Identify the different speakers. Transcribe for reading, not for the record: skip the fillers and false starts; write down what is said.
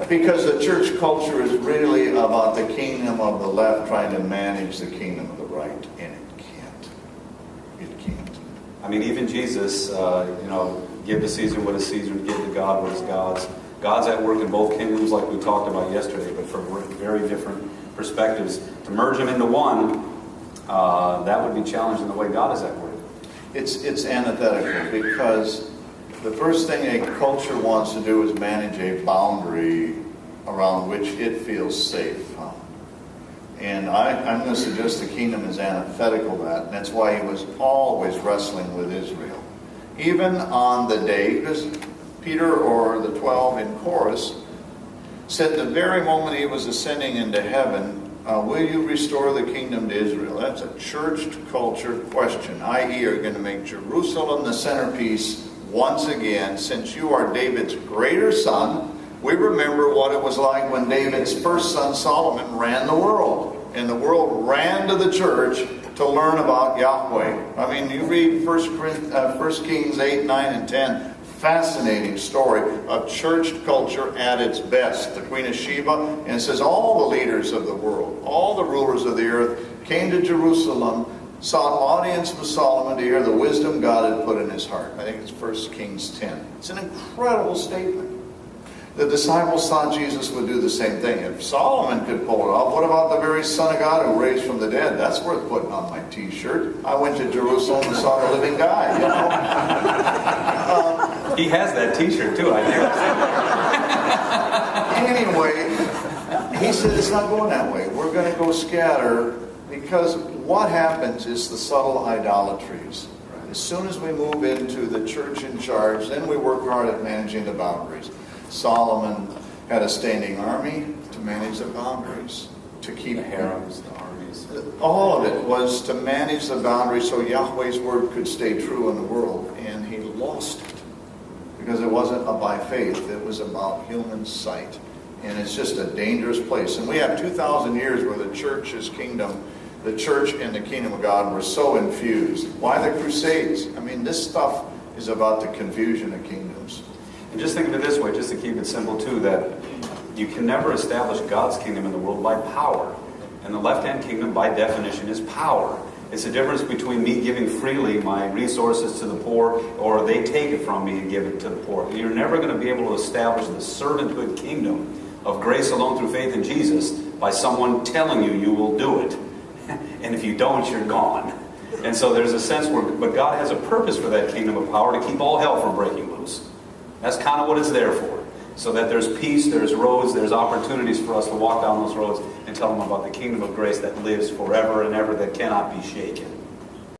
Speaker 1: Because the church culture is really about the kingdom of the left trying to manage the kingdom of the right, and it can't. It can't.
Speaker 2: I mean, even Jesus, give to Caesar what is Caesar, give to God what is God's. God's at work in both kingdoms like we talked about yesterday, but from very different perspectives. To merge them into one, that would be challenging the way God is at work.
Speaker 1: It's antithetical, because the first thing a culture wants to do is manage a boundary around which it feels safe. And I'm going to suggest the kingdom is antithetical to that, and that's why he was always wrestling with Israel. Even on the day, because Peter or the 12 in chorus said the very moment he was ascending into heaven, will you restore the kingdom to Israel? That's a church culture question, i.e. are you going to make Jerusalem the centerpiece once again? Since you are David's greater son, we remember what it was like when David's first son Solomon ran the world. And the world ran to the church to learn about Yahweh. I mean, you read 1 Kings 8, 9, and 10. Fascinating story of church culture at its best. The Queen of Sheba, and it says all the leaders of the world, all the rulers of the earth came to Jerusalem, sought audience with Solomon to hear the wisdom God had put in his heart. I think it's 1 Kings 10. It's an incredible statement. The disciples thought Jesus would do the same thing. If Solomon could pull it off, what about the very Son of God who raised from the dead? That's worth putting on my t-shirt. I went to Jerusalem and saw the living guy, you know.
Speaker 2: He has that t-shirt too, I think.
Speaker 1: Anyway, he said it's not going that way. We're going to go scatter, because what happens is the subtle idolatries. As soon as we move into the church in charge, then we work hard at managing the boundaries. Solomon had a standing army to manage the boundaries, to keep
Speaker 2: the harems, the armies.
Speaker 1: All of it was to manage the boundaries so Yahweh's word could stay true in the world, and he lost it. Because it wasn't by faith, it was about human sight. And it's just a dangerous place. And we have 2,000 years where the church's kingdom, the church and the kingdom of God were so infused. Why the Crusades? I mean, this stuff is about the confusion of kingdoms.
Speaker 2: And just think of it this way, just to keep it simple too, that you can never establish God's kingdom in the world by power. And the left-hand kingdom, by definition, is power. It's the difference between me giving freely my resources to the poor, or they take it from me and give it to the poor. You're never going to be able to establish the servanthood kingdom of grace alone through faith in Jesus by someone telling you you will do it. And if you don't, you're gone. And so there's a sense where, but God has a purpose for that kingdom of power to keep all hell from breaking loose. That's kind of what it's there for. So that there's peace, there's roads, there's opportunities for us to walk down those roads and tell them about the kingdom of grace that lives forever and ever, that cannot be shaken.